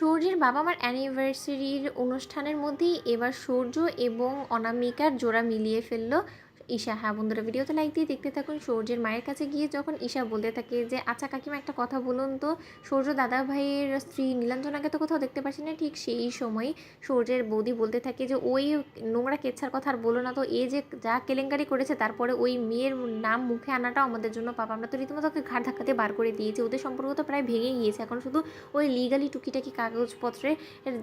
সূর্যের বাবা-মার অ্যানিভার্সারির অনুষ্ঠানের মধ্যেই এবার সূর্য এবং অনামিকার জোড়া মিলিয়ে ফেলল ঈশা। হ্যাঁ বন্ধুরা, ভিডিওতে লাইক দিয়ে দেখতে থাকুন। সূর্যের মায়ের কাছে গিয়ে যখন ঈশা বলতে থাকে যে আচ্ছা কাকিমা একটা কথা বলুন তো, সূর্য দাদা ভাইয়ের স্ত্রী নীলাঞ্জনাকে তো কোথাও দেখতে পাচ্ছি না, ঠিক সেই সময় সূর্যের বৌদি বলতে থাকে যে ওই নোংরা কেচ্ছার কথা আর বলো না তো, এ যে যা কেলেঙ্কারি করেছে তারপরে ওই মেয়ের নাম মুখে আনাটাও আমাদের জন্য পাপ। আমরা তো রীতিমতো ওকে ঘাড় ধাক্কাতে বার করে দিয়েছি, ওদের সম্পর্ক তো প্রায় ভেঙে গিয়েছে, এখন শুধু ওই লিগালি টুকিটাকি কাগজপত্রে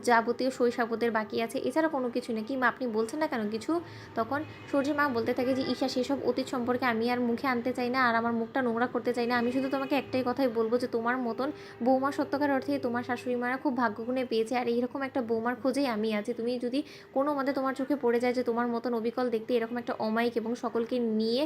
যাবতীয় শৈশবদের বাকি আছে, এছাড়া কোনো কিছু নেই। কিংবা আপনি বলছেন না কেন কিছু? তখন সূর্যের মা বলতে থাকে যে ঈশা, সেসব অতীত সম্পর্কে আমি আর মুখে আনতে চাই না, আর আমার মুখটা নোংরা করতে চাই না। আমি শুধু তোমাকে একটাই কথাই বলবো যে তোমার মতন বৌমা সত্যকার অর্থে তোমার শাশুড়ি মারা খুব ভাগ্যগুণে পেয়েছে, আর এইরকম একটা বৌমার খোঁজেই আমি আছি। তুমি যদি কোনো মতে তোমার চোখে পড়ে যায় যে তোমার মতন অবিকল দেখতে এরকম একটা অমায়িক এবং সকলকে নিয়ে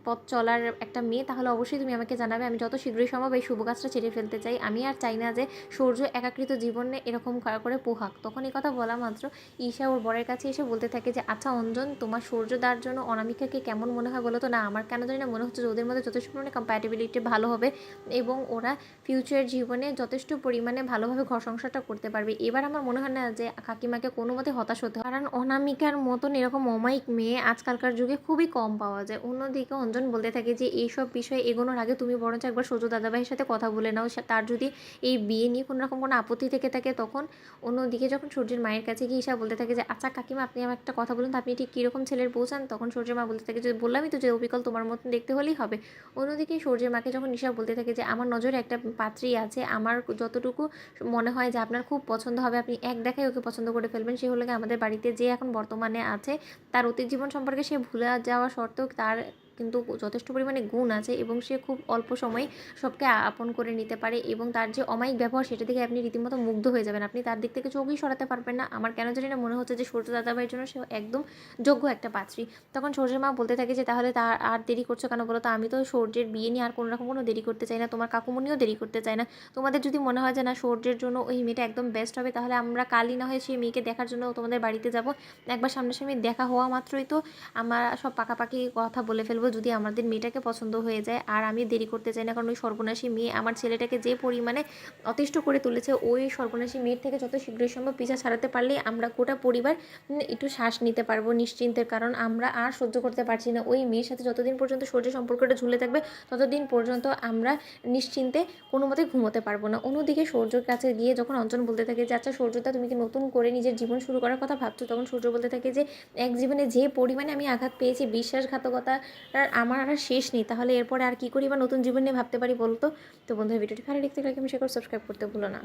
পথ চলার একটা মেয়ে, তাহলে অবশ্যই তুমি আমাকে জানাবে। আমি যত শীঘ্রই সম্ভব এই শুভ কাজটা ছেড়ে ফেলতে চাই। আমি আর চাই না যে সূর্য একাকৃত জীবনে এরকম করে পোহাক। তখন এই কথা বলা মাত্র ঈশা ওর বরের কাছে এসে বলতে থাকে যে আচ্ছা অঞ্জন, তোমার সূর্যদার জন্য অনামিকাকে কেমন মনে হয় বলো তো? না, আমার কেন জানি না মনে হচ্ছে যে ওদের মধ্যে যথেষ্ট পরিমাণে কম্প্যাটেবিলিটি ভালো হবে এবং ওরা ফিউচার জীবনে যথেষ্ট পরিমাণে ভালোভাবে ঘর সংসারটা করতে পারবে। এবার আমার মনে হয় না যে কাকিমাকে কোনো মতে হতাশ হতে হয়, কারণ অনামিকার মতন এরকম অমায়িক মেয়ে আজকালকার যুগে খুবই কম পাওয়া যায়। অন্যদিকে অঞ্জন বলতে থাকে যে এইসব বিষয়ে এগোনোর আগে তুমি বরঞ্চ একবার সূর্য দাদাভাইয়ের সাথে কথা বলে নাও, তার যদি এই বিয়ে নিয়ে কোনো রকম কোনো আপত্তি থেকে থাকে। তখন অন্যদিকে যখন সূর্যের মায়ের কাছে গিয়ে ঈশা বলতে থাকে যে আচ্ছা কাকিমা, আপনি আমার একটা কথা বলুন তো, আপনি ঠিক কীরকম ছেলের বউ চান? তখন সূর্যের মা বলতে থাকে যে বললামই তো যে অবিকল তোমার মতন দেখতে হলেই হবে। অন্যদিকে সূর্যের মাকে যখন ঈশা বলতে থাকে যে আমার নজরে একটা পাত্রী আছে, আমার যতটুকু মনে হয় যে আপনার খুব পছন্দ হবে, আপনি এক দেখায় ওকে পছন্দ করে ফেলবেন। সে হলো আমাদের বাড়িতে যে এখন বর্তমানে আছে, তার অতীত জীবন সম্পর্কে সে ভুলে যাওয়া সত্ত্বেও তার কিন্তু যথেষ্ট পরিমাণে গুণ আছে এবং সে খুব অল্প সময়ে সবকে আপন করে নিতে পারে, এবং তার যে অমায়িক ব্যবহার সেটা দেখে আপনি রীতিমতো মুগ্ধ হয়ে যাবেন। আপনি তার দিক থেকে চোখই সরাতে পারবেন না। আমার কেন জানি না মনে হচ্ছে যে সূর্য দাদাভাইয়ের জন্য সে একদম যোগ্য একটা পাত্রী। তখন সূর্যের মা বলতে থাকে যে তাহলে তার আর দেরি করছো কেন বলো তো? আমি তো সূর্যের বিয়ে নিয়ে আর কোনো রকম কোনো দেরি করতে চাই না, তোমার কাকুমনিও দেরি করতে চায় না। তোমাদের যদি মনে হয় যে না সূর্যের জন্য ওই মেয়েটা একদম বেস্ট হবে, তাহলে আমরা কালই না হয় সেই মেয়েকে দেখার জন্য তোমাদের বাড়িতে যাব। একবার সামনাসামনি দেখা হওয়া মাত্রই তো আমরা সব পাকাপাকি কথা বলে ফেলবো, যদি আমাদের মেয়েটাকে পছন্দ হয়ে যায়। আর আমি দেরি করতে চাই না, কারণ ওই সর্বনাশী মেয়ে আমার ছেলেটাকে যে পরিমাণে অতিষ্ঠ করে তুলেছে, ওই সর্বনাশী মেয়ের থেকে যত শীঘ্রই সম্ভব পিছা ছাড়াতে পারলেই আমরা গোটা পরিবার একটু শ্বাস নিতে পারবো নিশ্চিন্তের। কারণ আমরা আর সহ্য করতে পারছি না ওই মেয়ের সাথে যতদিন পর্যন্ত সূর্য সম্পর্কটা ঝুলে থাকবে, ততদিন পর্যন্ত আমরা নিশ্চিন্তে কোনো মতে ঘুমোতে পারবো না। অন্যদিকে সূর্যর কাছে গিয়ে যখন অঞ্জন বলতে থাকে যে আচ্ছা সূর্যদা, তুমি কি নতুন করে নিজের জীবন শুরু করার কথা ভাবছো? তখন সূর্য বলতে থাকে যে এক জীবনে যে পরিমাণে আমি আঘাত পেয়েছি, বিশ্বাসঘাতকতা আমার আর শেষ নেই, তাহলে এরপরে আর কী করি বা নতুন জীবন নিয়ে ভাবতে পারি বলতো? তো বন্ধুরা, ভিডিওটি ভালো দেখতে লাগলে আমি শেয়ার করে সাবস্ক্রাইব করতে ভুলো না।